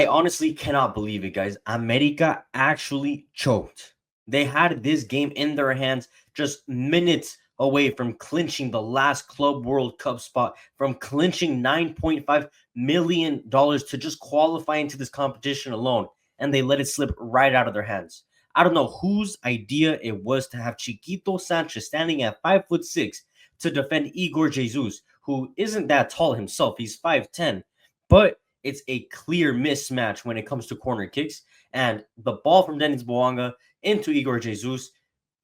I honestly cannot believe it, guys. America actually choked. They had this game in their hands just minutes away from clinching the last Club World Cup spot, from clinching $9.5 million to just qualify into this competition alone. And they let it slip right out of their hands. I don't know whose idea it was to have Chiquito Sanchez standing at 5'6" to defend Igor Jesus, who isn't that tall himself. He's 5'10", but it's a clear mismatch when it comes to corner kicks. And the ball from Denis Bouanga into Igor Jesus.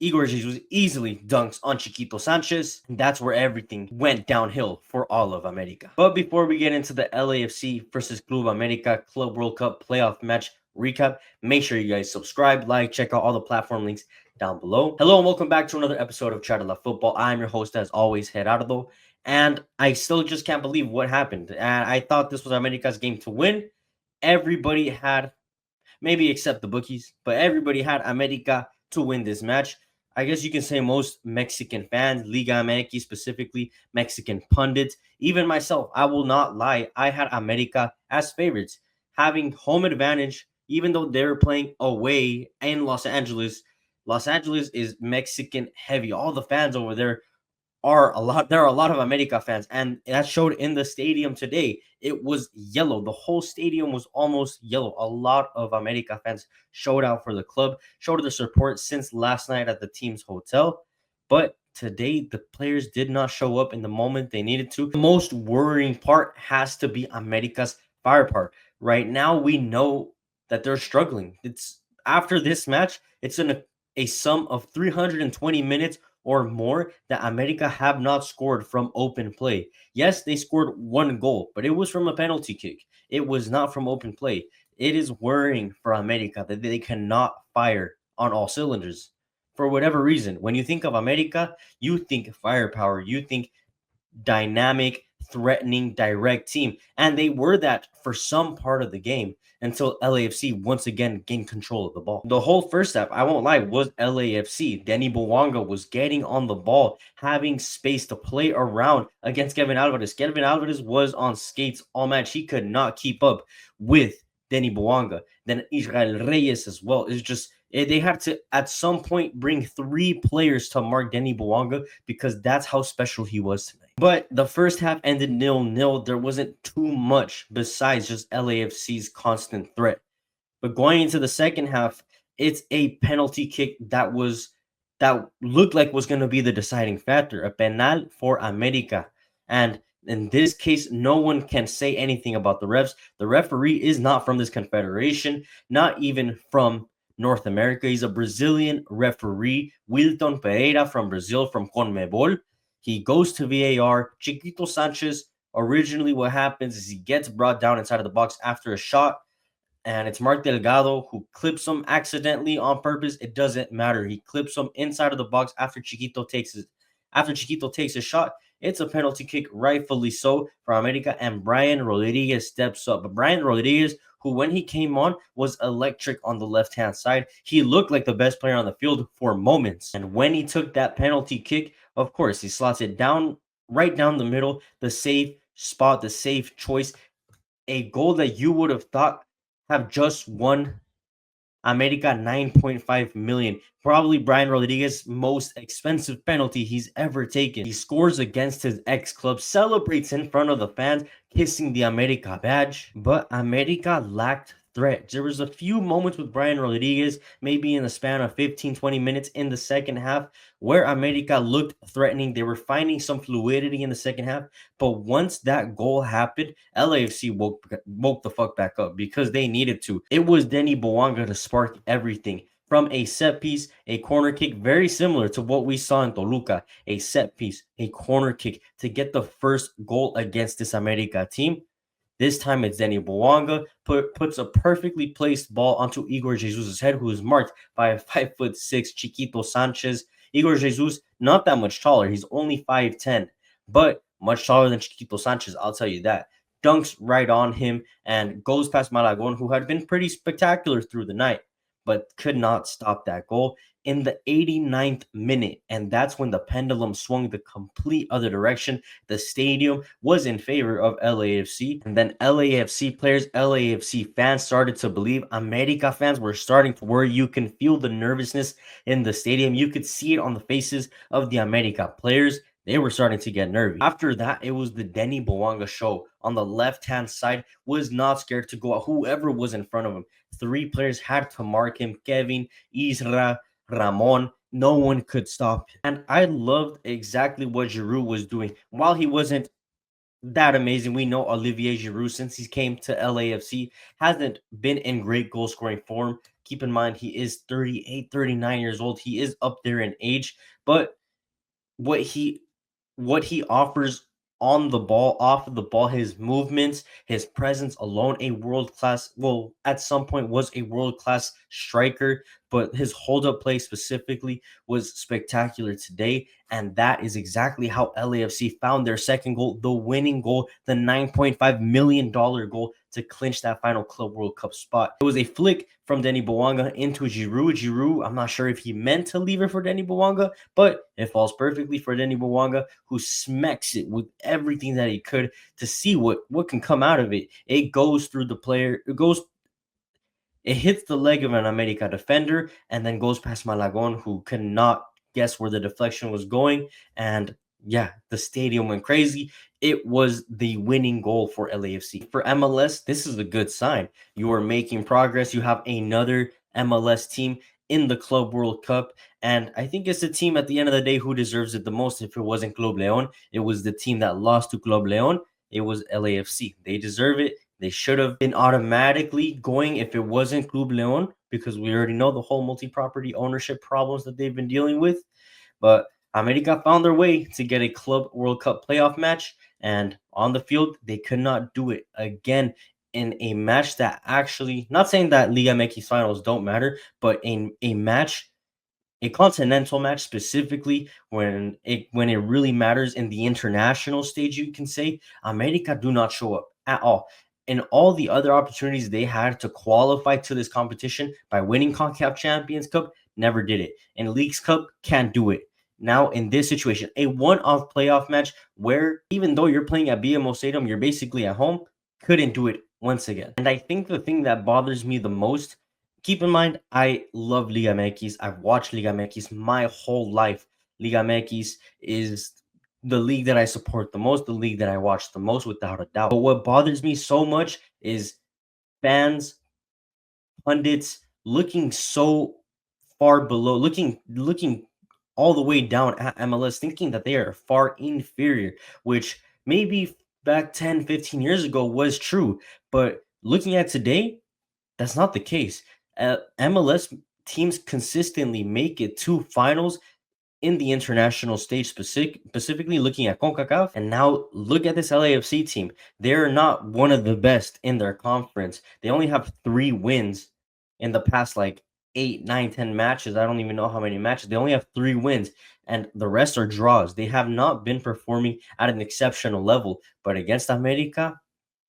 Igor Jesus easily dunks on Chiquito Sanchez. And that's where everything went downhill for all of America. But before we get into the LAFC versus Club America Club World Cup playoff match recap, make sure you guys subscribe, like, check out all the platform links down below. Hello and welcome back to another episode of Charla Football. I'm your host, as always, Gerardo. And I still just can't believe what happened. And I thought this was America's game to win. Everybody had, maybe except the bookies, but everybody had America to win this match. I guess you can say most Mexican fans, Liga MX specifically, Mexican pundits, even myself, I will not lie, I had America as favorites. Having home advantage, even though they're playing away in Los Angeles. Los Angeles is Mexican heavy. All the fans over there are a lot. There are a lot of America fans, and that showed in the stadium today. It was yellow. The whole stadium was almost yellow. A lot of America fans showed out for the club, showed their support since last night at the team's hotel. But today, the players did not show up in the moment they needed to. The most worrying part has to be America's firepower. Right now, we know that they're struggling. It's after this match, it's in a sum of 320 minutes or more that America have not scored from open play. Yes, they scored one goal, but it was from a penalty kick. It was not from open play. It is worrying for America that they cannot fire on all cylinders for whatever reason. When you think of America, you think firepower, you think dynamic, threatening, direct team. And they were that for some part of the game until LAFC once again gained control of the ball. The whole first half, I won't lie, was LAFC. Denis Bouanga was getting on the ball, having space to play around against Kevin Alvarez. Kevin Alvarez was on skates all match. He could not keep up with Denis Bouanga. Then Israel Reyes as well. It's just they had to, at some point, bring 3 players to mark Denis Bouanga because that's how special he was tonight. But the first half ended 0-0. There wasn't too much besides just LAFC's constant threat. But going into the second half, it's a penalty kick that looked like was going to be the deciding factor. A penal for America. And in this case, no one can say anything about the refs. The referee is not from this confederation, not even from North America. He's a Brazilian referee, Wilton Pereira from Brazil, from CONMEBOL. He goes to VAR. Chiquito Sanchez, originally what happens is he gets brought down inside of the box after a shot, and it's Mark Delgado who clips him accidentally on purpose. It doesn't matter. He clips him inside of the box after Chiquito takes his shot. It's a penalty kick, rightfully so, for America, and Brian Rodriguez steps up. But Brian Rodriguez, who when he came on was electric on the left-hand side. He looked like the best player on the field for moments. And when he took that penalty kick, of course, he slots it down, right down the middle, the safe spot, the safe choice. A goal that you would have thought have just won America $9.5 million. Probably Brian Rodriguez's most expensive penalty he's ever taken. He scores against his ex-club, celebrates in front of the fans, kissing the America badge. But America lacked threat. There was a few moments with Brian Rodriguez, maybe in the span of 15-20 minutes in the second half, where America looked threatening. They were finding some fluidity in the second half. But once that goal happened, LAFC woke the fuck back up because they needed to. It was Denis Bouanga to spark everything. From a set piece, a corner kick, very similar to what we saw in Toluca. A set piece, a corner kick to get the first goal against this America team. This time it's Denis Bouanga puts a perfectly placed ball onto Igor Jesus' head, who is marked by a 5'6" Chiquito Sanchez. Igor Jesus, not that much taller. He's only 5'10", but much taller than Chiquito Sanchez, I'll tell you that. Dunks right on him and goes past Malagon, who had been pretty spectacular through the night, but could not stop that goal. in the 89th minute. And that's when the pendulum swung the complete other direction. The stadium was in favor of LAFC. And then LAFC players, LAFC fans started to believe. America fans were starting to worry. You can feel the nervousness in the stadium. You could see it on the faces of the America players. They were starting to get nervy. After that, it was the Denny Bouanga show. On the left-hand side, was not scared to go out. Whoever was in front of him. 3 players had to mark him. Kevin, Isra, Ramon. No one could stop him. And I loved exactly what Giroud was doing. While he wasn't that amazing, we know Olivier Giroud, since he came to LAFC, hasn't been in great goal-scoring form. Keep in mind, he is 38, 39 years old. He is up there in age. But what he offers on the ball, off of the ball, his movements, his presence alone, a world class, well, at some point was a world class striker, but his hold up play specifically was spectacular today. And that is exactly how LAFC found their second goal, the winning goal, the $9.5 million goal to clinch that final Club World Cup spot. It was a flick from Denny Bouanga into Giroud. Giroud, I'm not sure if he meant to leave it for Denny Bouanga, but it falls perfectly for Denny Bouanga, who smacks it with everything that he could to see what can come out of it. It goes through the player. It hits the leg of an America defender and then goes past Malagon, who could not guess where the deflection was going. And yeah, the stadium went crazy. It was the winning goal for LAFC. For MLS, this is a good sign. You are making progress. You have another MLS team in the Club World Cup. And I think it's the team at the end of the day who deserves it the most. If it wasn't Club Leon, it was the team that lost to Club Leon. It was LAFC. They deserve it. They should have been automatically going if it wasn't Club Leon, because we already know the whole multi-property ownership problems that they've been dealing with. But America found their way to get a Club World Cup playoff match, and on the field, they could not do it again in a match that actually, not saying that Liga MX finals don't matter, but in a match, a continental match specifically, when it really matters in the international stage, you can say America do not show up at all. In all the other opportunities they had to qualify to this competition by winning CONCACAF Champions Cup, never did it. In Leagues Cup, can't do it. Now in this situation, a one-off playoff match where even though you're playing at BMO Stadium, you're basically at home, couldn't do it once again. And I think the thing that bothers me the most, keep in mind, I love Liga MX. I've watched Liga MX my whole life. Liga MX is the league that I support the most, the league that I watch the most, without a doubt. But what bothers me so much is fans, pundits looking so far below, looking all the way down at MLS, thinking that they are far inferior, which maybe back 10, 15 years ago was true. But looking at today, that's not the case. MLS teams consistently make it to finals in the international stage, specifically looking at CONCACAF. And now look at this LAFC team. They're not one of the best in their conference. They only have 3 wins in the past like 8, 9, 10 matches. I don't even know how many matches. They only have 3 wins, and the rest are draws. They have not been performing at an exceptional level. But against America,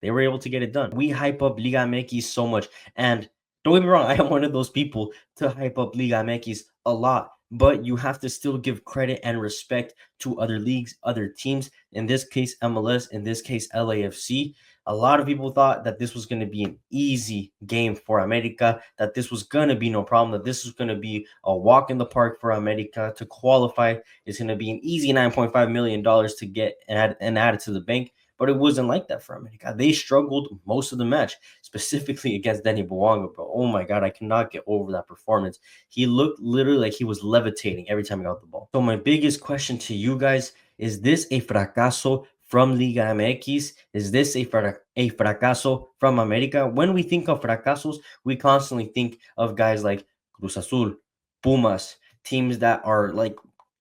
they were able to get it done. We hype up Liga MX so much. And don't get me wrong, I am one of those people to hype up Liga MX a lot. But you have to still give credit and respect to other leagues, other teams. In this case, MLS. In this case, LAFC. A lot of people thought that this was going to be an easy game for America, that this was going to be no problem, that this was going to be a walk in the park for America to qualify. It's going to be an easy $9.5 million to get and add it to the bank. But it wasn't like that for America. They struggled most of the match, specifically against Denny Bouanga. But oh my God, I cannot get over that performance. He looked literally like he was levitating every time he got the ball. So my biggest question to you guys, is this a fracaso from Liga MX? Is this a fracaso from America? When we think of fracasos, we constantly think of guys like Cruz Azul, Pumas, teams that are like,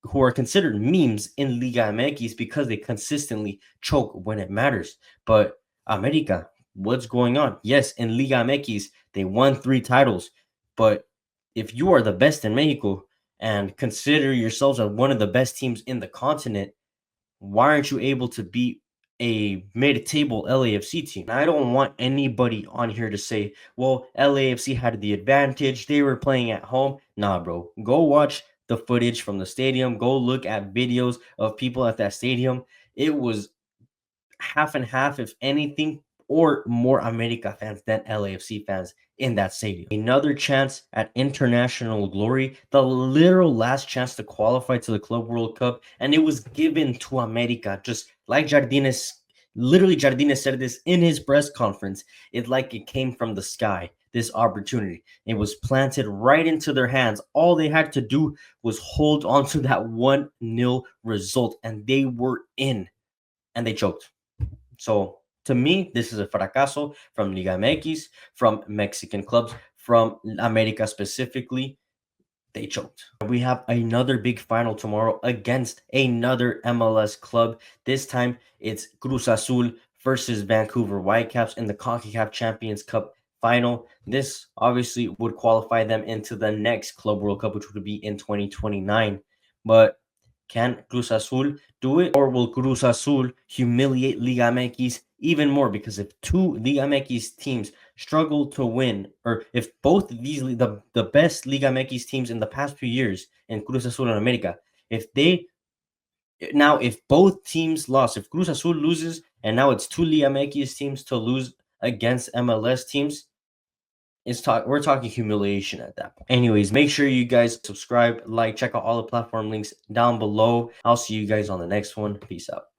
who are considered memes in Liga MX because they consistently choke when it matters. But America, what's going on? Yes, in Liga MX, they won 3 titles. But if you are the best in Mexico and consider yourselves as one of the best teams in the continent, why aren't you able to beat a mid-table LAFC team. I don't want anybody on here to say, well, LAFC had the advantage. They were playing at home. Nah, bro. Go watch the footage from the stadium. Go look at videos of people at that stadium. It was half and half, if anything, or more America fans than LAFC fans in that stadium. Another chance at international glory, the literal last chance to qualify to the Club World Cup, and it was given to America, just like Jardines. Literally, Jardines said this in his press conference. It's like it came from the sky, this opportunity. It was planted right into their hands. All they had to do was hold on to that 1-0 result, and they were in, and they choked. So to me, this is a fracaso from Liga MX, from Mexican clubs, from America specifically. They choked. We have another big final tomorrow against another MLS club. This time it's Cruz Azul versus Vancouver Whitecaps in the CONCACAF Champions Cup final. This obviously would qualify them into the next Club World Cup, which would be in 2029. But can Cruz Azul do it, or will Cruz Azul humiliate Liga MX even more? Because if two Liga MX teams struggle to win, or if both these the best Liga MX teams in the past few years in Cruz Azul and America, if both teams lost, if Cruz Azul loses, and now it's two Liga MX teams to lose against MLS teams, we're talking humiliation at that point. Anyways, make sure you guys subscribe, like, check out all the platform links down below. I'll see you guys on the next one. Peace out.